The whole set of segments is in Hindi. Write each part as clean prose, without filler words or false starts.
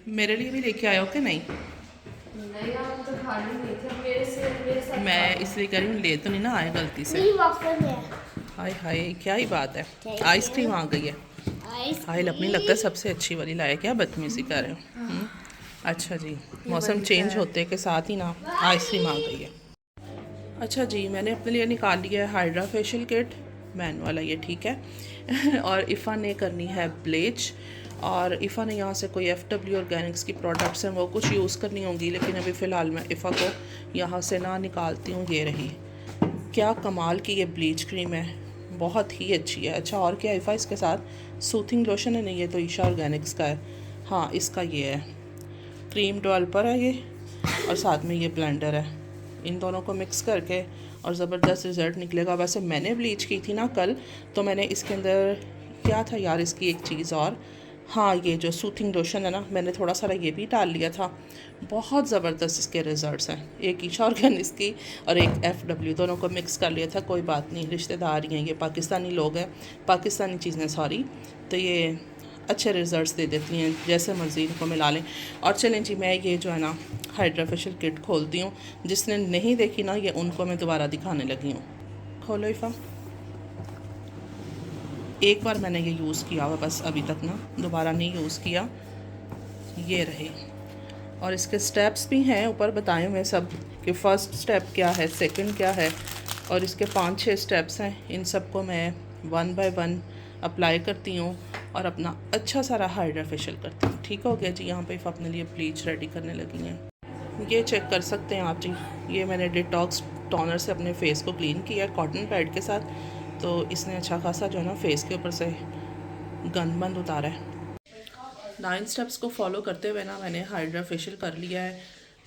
मेरे लिए भी लेके आए हो कि नहीं? नहीं, आप तो खाली नहीं थे मेरे साथ खा मैं लो। इसलिए कह रही हूँ ले तो नहीं ना आए गलती से। नहीं वाफल है। हाय हाय क्या ही बात है। Thank you. आइसक्रीम आ गई है। साहिल अपनी लगता है आइसक्रीम। सबसे अच्छी वाली लाया, क्या बदतमीजी कर रहे हो? अच्छा जी, ये मौसम बड़ी चेंज है। होते के साथ ही ना आइसक्रीम आ गई है। अच्छा जी, मैंने अपने लिए निकाल लिया है हाइड्रा फेशियल किट, मैन वाला ये, ठीक है। और इफ़ा ने करनी है ब्लीच, और इफ़ा ने यहाँ से कोई FW ऑर्गेनिक्स की प्रोडक्ट्स हैं वो कुछ यूज़ करनी होंगी, लेकिन अभी फ़िलहाल मैं इफ़ा को यहाँ से ना निकालती हूँ। ये रही, क्या कमाल की ये ब्लीच क्रीम है, बहुत ही अच्छी है। अच्छा और क्या इफ़ा इसके साथ सूथिंग लोशन है? नहीं, ये तो ईशा ऑर्गेनिक्स का है। हाँ, इसका ये है, क्रीम डेवलपर है ये, और साथ में ये ब्लेंडर है। इन दोनों को मिक्स करके और ज़बरदस्त रिज़ल्ट निकलेगा। वैसे मैंने ब्लीच की थी ना कल, तो मैंने इसके अंदर क्या था यार, इसकी एक चीज़ और, हाँ ये जो सूथिंग लोशन है ना, मैंने थोड़ा सारा ये भी डाल लिया था। बहुत ज़बरदस्त इसके रिज़ल्ट्स हैं। एक ईशा ऑर्गेनिक्स की और एक FW, दोनों को मिक्स कर लिया था। कोई बात नहीं, रिश्तेदार ही हैं ये, पाकिस्तानी लोग हैं, पाकिस्तानी चीज़ें सॉरी, तो ये अच्छे रिज़ल्ट्स दे देती हैं, जैसे मर्ज़ी इनको मिला लें। और चलें जी, मैं ये जो है ना हाइड्रा फेशियल किट खोलती हूँ। जिसने नहीं देखी ना, ये उनको मैं दोबारा दिखाने लगी हूँ। खोलो इफ़ा। एक बार मैंने ये यूज़ किया हुआ बस, अभी तक ना दोबारा नहीं यूज़ किया। ये रहे, और इसके स्टेप्स भी हैं ऊपर बताए हुए सब, कि फ़र्स्ट स्टेप क्या है, सेकंड क्या है, और इसके 5-6 स्टेप्स हैं। इन सबको मैं 1 बाय 1 अप्लाई करती हूँ और अपना अच्छा सारा हाइड्रा फेशियल करती हूँ। ठीक हो गया जी। यहाँ पे अपने लिए ब्लीच रेडी करने लगी हैं। ये चेक कर सकते हैं आप जी, ये मैंने डिटॉक्स टोनर से अपने फेस को क्लीन किया कॉटन पैड के साथ, तो इसने अच्छा खासा जो है ना फेस के ऊपर से गंद बंद उतारा है। 9 स्टेप्स को फॉलो करते हुए ना मैंने हाइड्रा फेशियल कर लिया है,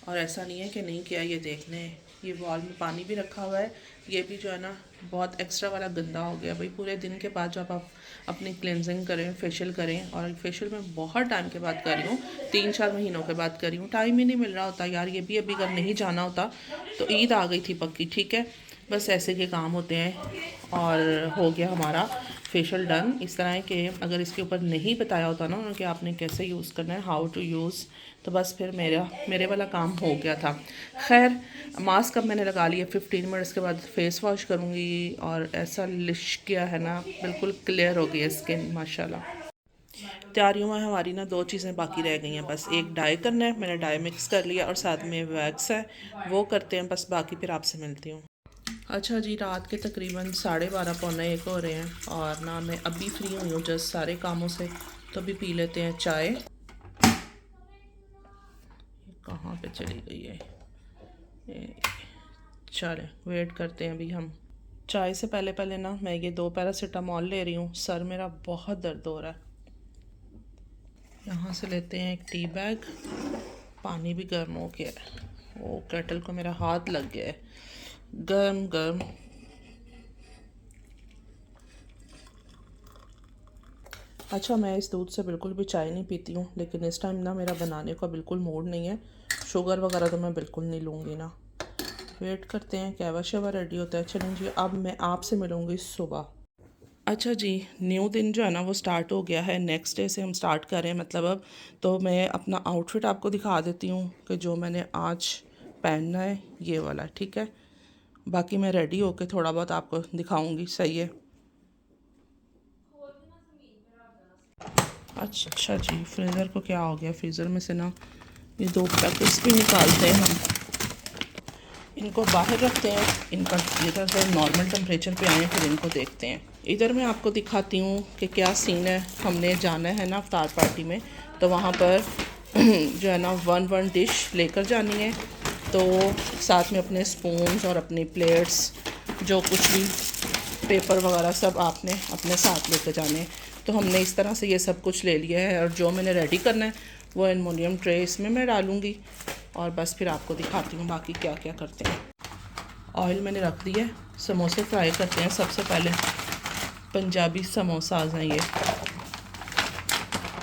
और ऐसा नहीं है कि नहीं किया। ये देखने, ये वॉल में पानी भी रखा हुआ है, ये भी जो है ना बहुत एक्स्ट्रा वाला गंदा हो गया भाई। पूरे दिन के बाद जब आप अपनी क्लेंजिंग करें, फेशियल करें, और फेशियल मैं बहुत टाइम के बाद कर रही हूँ, 3-4 महीनों के बाद कर रही हूँ, टाइम ही नहीं मिल रहा होता यार। ये भी अभी अगर नहीं जाना होता तो ईद आ गई थी पक्की, ठीक है। बस ऐसे के काम होते हैं। और हो गया हमारा फेशियल डन। इस तरह है कि अगर इसके ऊपर नहीं बताया होता ना कि आपने कैसे यूज़ करना है, हाउ टू यूज़, तो बस फिर मेरे वाला काम हो गया था। खैर, मास्क अब मैंने लगा लिया, 15 मिनट्स के बाद फेस वॉश करूँगी, और ऐसा लिश किया है ना, बिल्कुल क्लियर हो गई है स्किन माशाल्लाह। तैयारियों में हमारी ना 2 चीज़ें बाकी रह गई हैं बस। एक डाई करना है, मैंने डाई मिक्स कर लिया, और साथ में वैक्स है, वो करते हैं बस। बाकी फिर आपसे मिलती हूँ। अच्छा जी, रात के तकरीबन 12:30 पौने 1 हो रहे हैं, और ना मैं अभी फ्री हुई हूँ जस्ट सारे कामों से, तो अभी पी लेते हैं चाय। कहाँ पे चली गई है ये? चले वेट करते हैं अभी हम। चाय से पहले पहले ना मैं ये 2 पैरासीटामॉल ले रही हूँ, सर मेरा बहुत दर्द हो रहा है। यहाँ से लेते हैं एक टी बैग, पानी भी गर्म हो गया है, वो केटल को मेरा हाथ लग गया है, गर्म गर्म। अच्छा, मैं इस दूध से बिल्कुल भी चाय नहीं पीती हूँ, लेकिन इस टाइम ना मेरा बनाने का बिल्कुल मूड नहीं है। शुगर वगैरह तो मैं बिल्कुल नहीं लूँगी ना। वेट करते हैं कहवा शवा रेडी होता है। चलें जी, अब मैं आपसे मिलूँगी सुबह। अच्छा जी, न्यू दिन जो है ना वो स्टार्ट हो गया है, नेक्स्ट डे से हम स्टार्ट कर रहे हैं मतलब अब। तो मैं अपना आउटफिट आपको दिखा देती हूँ कि जो मैंने आज पहनना है ये वाला, ठीक है। बाकी मैं रेडी होके थोड़ा बहुत आपको दिखाऊंगी, सही है। अच्छा जी, फ्रीज़र को क्या हो गया, फ्रीज़र में से ना ये 2 पैकेट्स भी निकालते हैं हम, इनको बाहर रखते हैं, इनका इधर से नॉर्मल टेम्परेचर पे आए, फिर इनको देखते हैं। इधर मैं आपको दिखाती हूँ कि क्या सीन है। हमने जाना है ना अफ्तार पार्टी में, तो वहाँ पर जो है ना 1 डिश लेकर जानी है, तो साथ में अपने स्पून्स और अपनी प्लेट्स, जो कुछ भी पेपर वगैरह सब आपने अपने साथ लेकर जाने हैं। तो हमने इस तरह से ये सब कुछ ले लिया है, और जो मैंने रेडी करना है वो एलुमिनियम ट्रे इसमें मैं डालूँगी, और बस फिर आपको दिखाती हूँ बाकी क्या क्या करते हैं। ऑयल मैंने रख दिया है, समोसे फ्राई करते हैं सबसे पहले। पंजाबी समोसाज हैं ये।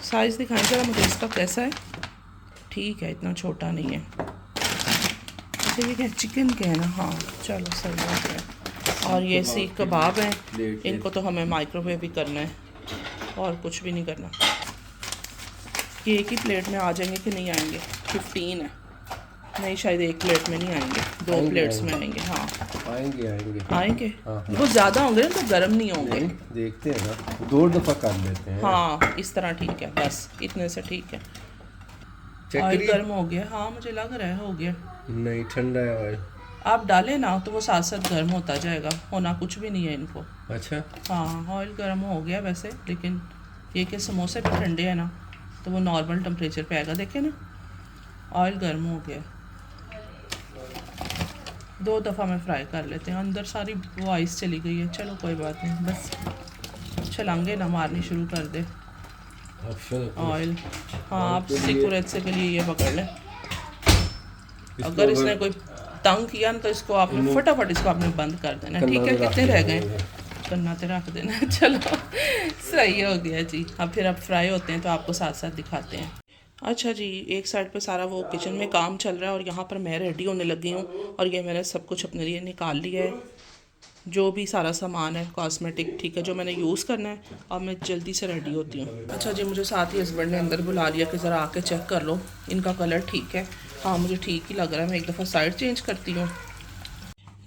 साइज़ दिखाएं ज़रा मुझे इसका कैसा है। ठीक है, इतना छोटा नहीं है। अच्छा, ये क्या चिकन के है ना? हाँ चलो, सही बात है। और ये सीख कबाब हैं, इनको तो हमें माइक्रोवेव भी करना है, और कुछ भी नहीं करना। ये एक ही प्लेट में आ जाएंगे कि नहीं आएंगे? 15 है। नहीं, शायद एक प्लेट में नहीं आएंगे, 2 प्लेट्स में आएंगे। हाँ आएंगे। हाँ। वो ज़्यादा होंगे ना तो गर्म नहीं होंगे। देखते हैं ना, 2 दफ़ा कर लेते हैं। हाँ इस तरह ठीक है, बस इतने से ठीक है। ऑयल गर्म हो गया? हाँ मुझे लग रहा है हो गया। नहीं, ठंडा है ऑयल। आप डालें ना तो वो साथ साथ गर्म होता जाएगा, होना कुछ भी नहीं है इनको। अच्छा। हाँ ऑयल गर्म हो गया वैसे, लेकिन ये कि समोसे भी ठंडे हैं ना तो वो नॉर्मल टेम्परेचर पे आएगा। देखें ना ऑयल गर्म हो गया। 2 दफ़ा में फ्राई कर लेते हैं। अंदर सारी वो आइस चली गई है। चलो कोई बात नहीं, बस छलांगे ना मारनी शुरू कर दे ऑयल। हाँ आप सिक्योरेट के लिए ये पकड़ लें। अगर इसने कोई तंग किया ना तो इसको आपने फटाफट इसको आपने बंद कर देना। ठीक है, कितने रह गए? कन्ना तो रख देना। चलो सही हो गया जी। अब फिर अब फ्राई होते हैं तो आपको साथ साथ दिखाते हैं। अच्छा जी, एक साइड पे सारा वो किचन में काम चल रहा है और यहाँ पर मैं रेडी होने लगी हूँ। और ये मैंने सब कुछ अपने लिए निकाल लिया है, जो भी सारा सामान है कॉस्मेटिक, ठीक है, जो मैंने यूज़ करना है। और मैं जल्दी से रेडी होती हूँ। अच्छा जी, मुझे साथ ही हस्बैंड ने अंदर बुला लिया कि ज़रा आके चेक कर लो इनका कलर ठीक है। हाँ मुझे ठीक ही लग रहा है। मैं एक दफ़ा साइड चेंज करती हूँ।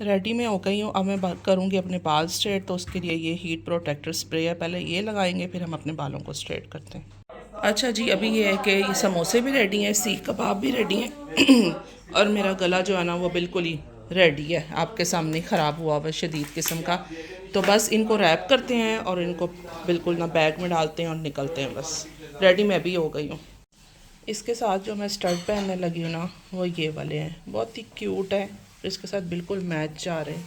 रेडी में हो गई हूँ। अब मैं करूँगी अपने बाल स्ट्रेट, तो उसके लिए ये हीट प्रोटेक्टर स्प्रे है, पहले ये लगाएंगे फिर हम अपने बालों को स्ट्रेट करते हैं। अच्छा जी, अभी ये है कि ये समोसे भी रेडी हैं, सीख कबाब भी रेडी हैं और मेरा गला जो है ना वो बिल्कुल ही रेडी है, आपके सामने ख़राब हुआ हुआ शदीद किस्म का। तो बस इनको रैप करते हैं और इनको बिल्कुल ना बैग में डालते हैं और निकलते हैं। बस रेडी मैं भी हो गई हूँ। इसके साथ जो मैं स्टड पहनने लगी हूँ ना वो ये वाले हैं, बहुत ही क्यूट है, इसके साथ बिल्कुल मैच जा रहे हैं।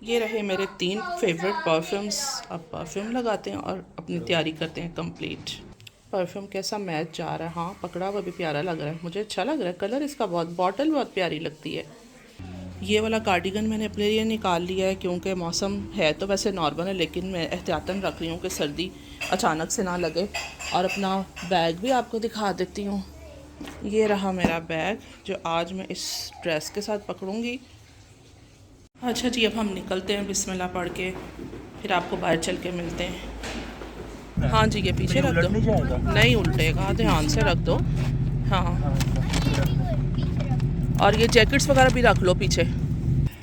ये रहे मेरे 3 फेवरेट परफ्यूम्स। अब परफ्यूम लगाते हैं और अपनी तैयारी करते हैं कंप्लीट। परफ्यूम कैसा मैच जा रहा है? हाँ पकड़ा हुआ भी प्यारा लग रहा है, मुझे अच्छा लग रहा है कलर इसका, बहुत बॉटल बहुत प्यारी लगती है। ये वाला कार्डिगन मैंने अपने लिए निकाल लिया है क्योंकि मौसम है तो वैसे नॉर्मल है, लेकिन मैं एहतियातन रख रही हूँ कि सर्दी अचानक से ना लगे। और अपना बैग भी आपको दिखा देती हूँ। ये रहा मेरा बैग जो आज मैं इस ड्रेस के साथ पकड़ूँगी। अच्छा जी, अब हम निकलते हैं बिस्मिल्लाह पढ़ के, फिर आपको बाहर चल के मिलते हैं। हाँ जी, ये पीछे रख दो। नहीं उल्टेगा, ध्यान से रख दो। हाँ और ये जैकेट्स वगैरह भी रख लो पीछे।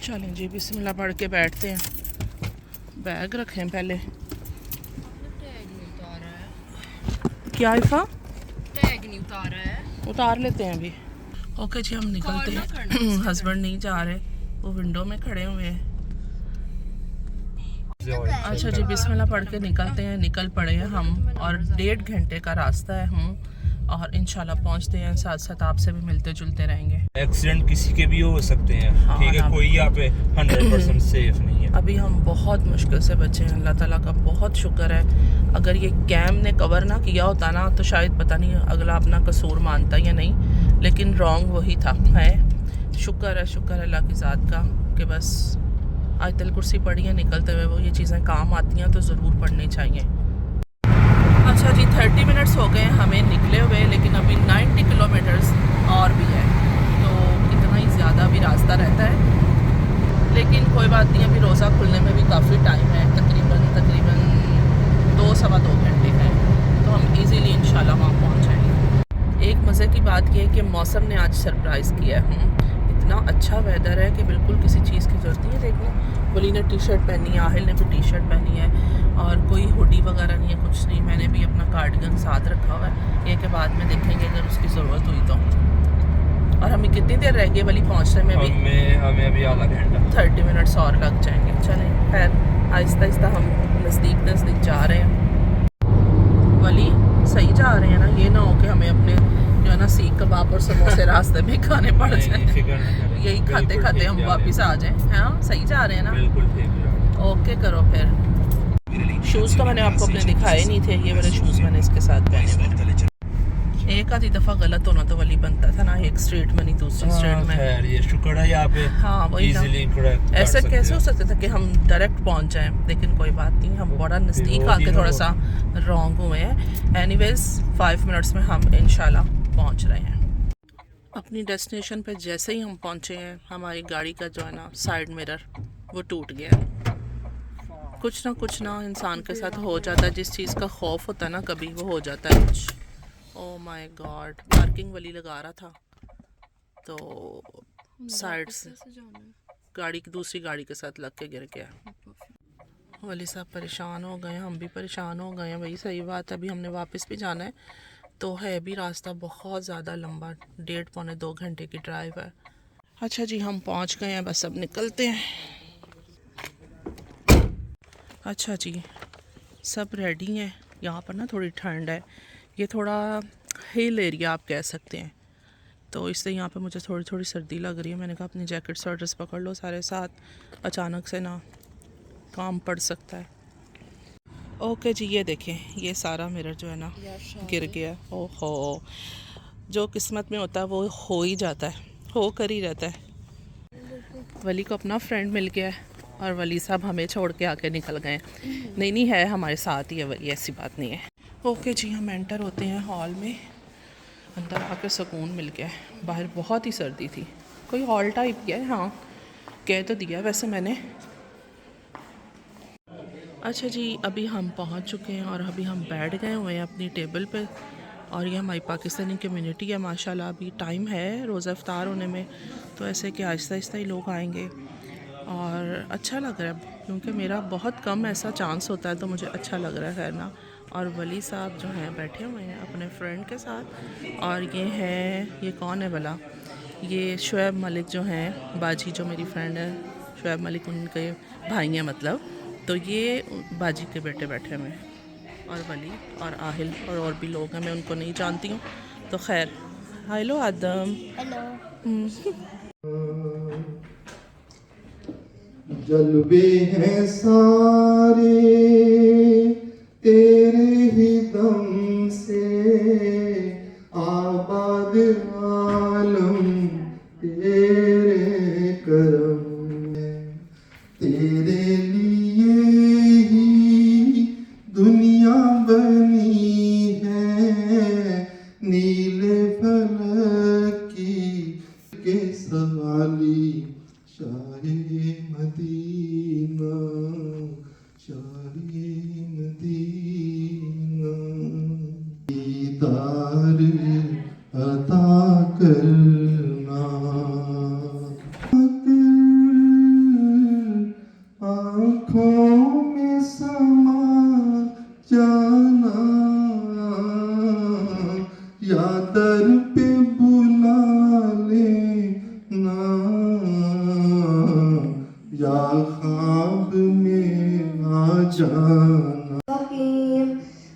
चलें जी, बिस्मिल्लाह पढ़ के बैठते हैं। बैग रखें पहले। क्या इफ़ा? टैग नहीं उतारा है। उतार लेते हैं अभी। ओके जी, हम निकलते हैं। हस्बैंड नहीं जा रहे, वो विंडो में खड़े हुए हैं। अच्छा जी, बिस्मिल्लाह पढ़ के निकलते हैं। निकल पड़े हैं हम और 1.5 घंटे का रास्ता है हम, और इंशाल्लाह पहुंचते हैं। साथ साथ आपसे भी मिलते जुलते रहेंगे। एक्सीडेंट किसी के भी हो सकते हैं। हाँ, ठीक है, कोई यहाँ पे 100% सेफ नहीं है। अभी हम बहुत मुश्किल से बचे हैं, अल्लाह ताला का बहुत शुक्र है। अगर ये कैम ने कवर ना किया होता ना तो शायद पता नहीं अगला अपना कसूर मानता या नहीं, लेकिन रॉन्ग वही था। है शुक्र है अल्लाह की ज़ात का कि बस आयतल कुर्सी पढ़ी है निकलते हुए, वो ये चीज़ें काम आती हैं तो ज़रूर पढ़नी चाहिए। अच्छा जी, 30 मिनट्स हो गए हमें निकले हुए, लेकिन अभी 90 किलोमीटर्स और भी है, तो इतना ही ज़्यादा भी रास्ता रहता है। लेकिन कोई बात नहीं, अभी रोज़ा खुलने में भी काफ़ी टाइम है, तकरीबन 2 सवा 2 घंटे हैं, तो हम इजीली इंशाल्लाह वहाँ पहुँच जाएंगे। एक मज़े की बात यह है कि मौसम ने आज सरप्राइज़ किया है। इतना अच्छा वेदर है कि बिल्कुल किसी चीज़ की ज़रूरत नहीं है। देखो वली ने टी शर्ट पहनी है, आहिल ने भी टी शर्ट पहनी है, और कोई हुडी वगैरह नहीं है, कुछ नहीं। मैंने भी अपना कार्डिगन साथ रखा हुआ है, ये के बाद में देखेंगे अगर उसकी ज़रूरत हुई तो। और हमें कितनी देर रह गई वली पहुँचने में? भी हमें अभी आधा घंटा 30 मिनट्स और लग जाएंगे। चलें खैर, आहिस्ता आहिस्ता हम नज़दीक जा रहे हैं। वली सही जा रहे हैं ना? ये ना हो कि हमें अपने जो है ना सीख कबाब और समोसे रास्ते में खाने पड़ जाए, यही खाते खाते हम वापस आ जाएं। हाँ सही जा रहे हैं ना? बिल्कुल ठीक। ओके करो फिर। शूज़ तो मैंने आपको अपने दिखाए नहीं थे, ये वाले शूज़ मैंने इसके साथ पहने हुए। एक आधी दफ़ा गलत होना तो वली बनता था ना, एक स्ट्रीट में नहीं दूसरी स्ट्रीट में। खैर ये शुक्र है यहाँ पे। हाँ वही ना, ऐसा कैसे हो सकता था कि हम डायरेक्ट पहुँच जाएं, लेकिन कोई बात नहीं, हम बड़ा नज़दीक आके थोड़ा सा रॉन्ग हुए हैं। एनीवेज 5 मिनट्स में हम इंशाल्लाह पहुँच रहे हैं अपनी डेस्टिनेशन पे। जैसे ही हम पहुँचे हैं, हमारी गाड़ी का जो है ना साइड मिरर वो टूट गया। कुछ ना इंसान के साथ हो जाता है, जिस चीज़ का खौफ होता है ना कभी, वो हो जाता है कुछ। ओह माय गॉड, पार्किंग वाली लगा रहा था तो साइड से गाड़ी की दूसरी गाड़ी के साथ लग के गिर गया। वली साहब परेशान हो गए, हम भी परेशान हो गए हैं भाई। सही बात है, अभी हमने वापस भी जाना है तो है भी रास्ता बहुत ज़्यादा लंबा, 1.5-2 घंटे की ड्राइव है। अच्छा जी, हम पहुंच गए हैं, बस अब निकलते हैं। अच्छा जी, सब रेडी हैं। यहाँ पर ना थोड़ी ठंड है, ये थोड़ा हिल एरिया आप कह सकते हैं, तो इसलिए यहाँ पे मुझे थोड़ी थोड़ी सर्दी लग रही है। मैंने कहा अपनी जैकेट स्वेटर्स पकड़ लो सारे साथ, अचानक से ना काम पड़ सकता है। ओके जी, ये देखें, ये सारा मिरर जो है ना गिर गया। ओहो, जो किस्मत में होता है वो हो ही जाता है, हो कर ही रहता है। वली को अपना फ्रेंड मिल गया है और वली साहब हमें छोड़ के आके निकल गए। नहीं है, हमारे साथ ही है वली, ऐसी बात नहीं है। ओके जी, हम एंटर होते हैं हॉल में। अंदर आकर सुकून मिल गया है, बाहर बहुत ही सर्दी थी। कोई हॉल टाइप किया है, हाँ कह तो दिया वैसे मैंने। अच्छा जी, अभी हम पहुंच चुके हैं और अभी हम बैठ गए हुए हैं अपनी टेबल पे। और ये हमारी पाकिस्तानी कम्युनिटी है माशाल्लाह। अभी टाइम है रोज़ा इफ्तार होने में, तो ऐसे कि आहिस्ता आहिस्ता ही लोग आएंगे और अच्छा लग रहा है, क्योंकि मेरा बहुत कम ऐसा चांस होता है, तो मुझे अच्छा लग रहा है खैर ना। और वली साहब जो हैं बैठे हुए हैं अपने फ्रेंड के साथ। और ये कौन है भला, ये शुएब मलिक जो हैं, बाजी जो मेरी फ्रेंड है शुएब मलिक, उनके भाई हैं मतलब। तो ये बाजी के बेटे बैठे हुए हैं, और वली और आहिल और भी लोग हैं, मैं उनको नहीं जानती हूँ। तो खैर, हेलो आदम। हेलो। जलवे हैं सारे तेरे ही दम से, आबाद आलम तेरे करम में, तेरे लिए ही दुनिया बनी है, नीले फलक की के सवाली शाहे मदीना, शाहे मदीना, दीदार अता करना, आँखों में समा जाना, या दर पे बुला लेना, या ख्वाब में आ जाना।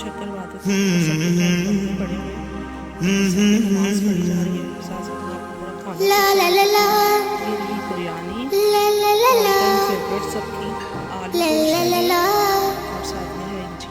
चेक करवा देते हैं, सब लोग पड़े हुए नमाज पढ़ी जा रही है, साथ साथ लोग थोड़ा खाना ला ला ला ला रही बिरयानी, ला ला ला ला फेवरेट सबकी आलू ला ला ला ला और साथ में है जी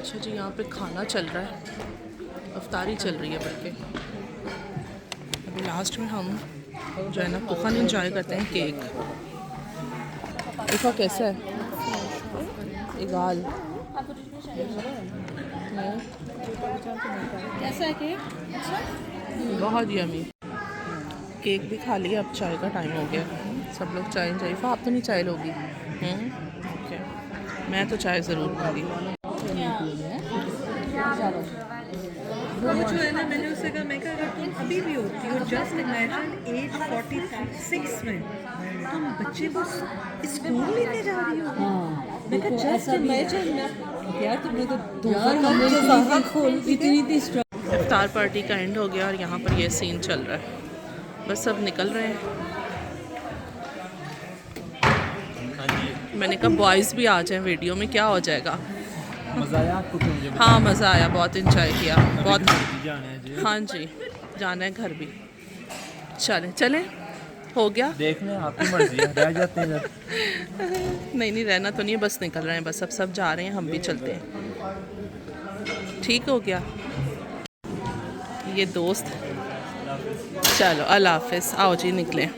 अच्छा जी, यहाँ पे खाना चल रहा है, अफ्तारी चल रही है बल्कि। अभी लास्ट में हम जो है ना पुखन एंजॉय करते हैं। केक देखो कैसा है, इगाल कैसा है केक, बहुत यमी। केक भी खा लिया, अब चाय का टाइम हो गया, सब लोग चाय जाइफा। आप तो नहीं चाय लोगी? ओके, मैं तो चाय ज़रूर पीऊँगी। वो जो है ना, मैंने उससे कहा, मैं कहा अगर तुम अभी भी होती हो, जस्ट इमेजिन एज 46 में तुम बच्चे को स्कूल लेके जा रही हो। मैं कहा जस्ट इमेजिन यार, तुमने तो 2 खोल इतनी इफ्तार पार्टी का एंड हो गया और यहाँ पर ये सीन चल रहा है, बस सब निकल रहे हैं। मैंने कहा बॉयज़ भी आ जाएं वीडियो में, क्या हो जाएगा। मज़ा आया आपको? हाँ मज़ा आया, बहुत इंजॉय किया, बहुत। जाना है जी। हाँ जी, जाना है घर भी। चलें चलें, हो गया। देख लें, आपकी मर्जी है, रह जाते हैं इधर। नहीं रहना तो नहीं है, बस निकल रहे हैं, बस अब सब जा रहे हैं, हम भी चलते हैं। ठीक हो गया ये दोस्त। चलो अल्लाह हाफिज़, आओ जी निकलें।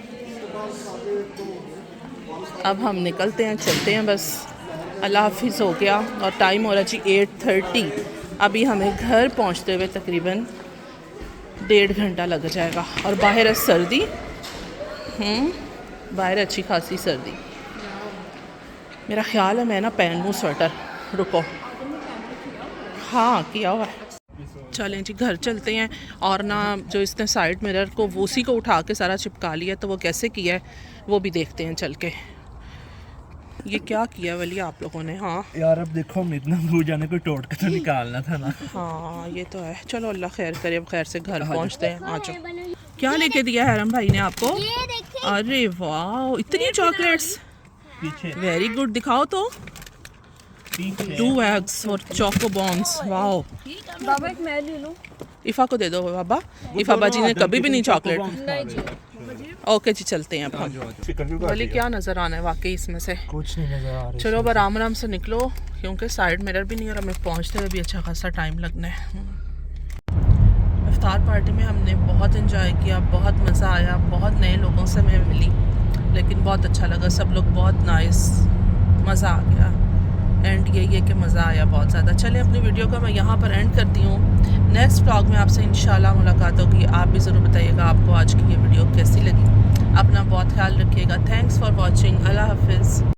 अब हम निकलते हैं, चलते हैं बस। अल्लाह हाफिज़ हो गया और टाइम हो रहा जी 8:30। अभी हमें घर पहुंचते हुए तकरीबन 1.5 घंटा लग जाएगा और बाहर है सर्दी। बाहर अच्छी खासी सर्दी। मेरा ख्याल है मैं ना पहन लूँ स्वेटर। रुको, हाँ किया हुआ है। चलें जी घर चलते हैं। और ना जो इसने साइड मिरर को वो उसी को उठा के सारा चिपका लिया, तो वो कैसे किया है वो भी देखते हैं चल के। ये क्या किया वली आप लोगों ने? हाँ यार अब देखो, हम इतना दूर जाने को टोट के तो निकालना था ना। हाँ ये तो है। चलो अल्लाह खैर करे, अब खैर से घर पहुंचते हैं। आ जाओ। क्या लेके दिया हैरम भाई ने आपको? अरे वाह, इतनी चॉकलेट्स, वेरी गुड। दिखाओ तो। 2 एग्स और चोको बॉम्ब्स। वाह बाबा एक मैं ले लूं? इफ़ा को दे दो बाबा। इफ़ा बाजी ने कभी भी नहीं चॉकलेट। ओके जी चलते हैं अब हम। बोले क्या नज़र आना है वाकई इसमें से? कुछ नहीं नजर आ रहा। चलो अब आराम आराम से निकलो, क्योंकि साइड मिरर भी नहीं और हमें पहुंचते हुए भी अच्छा खासा टाइम लगना है। इफ्तार पार्टी में हमने बहुत इंजॉय किया, बहुत मज़ा आया, बहुत नए लोगों से मैं मिली, लेकिन बहुत अच्छा लगा। सब लोग बहुत नाइस, मज़ा आ गया। एंड यही है कि मज़ा आया बहुत ज़्यादा। चले अपनी वीडियो को मैं यहाँ पर एंड करती हूँ। नेक्स्ट व्लॉग में आपसे इंशाल्लाह मुलाकात होगी। आप भी ज़रूर बताइएगा आपको आज की ये वीडियो कैसी लगी। अपना बहुत ख्याल रखिएगा। Thanks for watching. अल्लाह हाफिज़।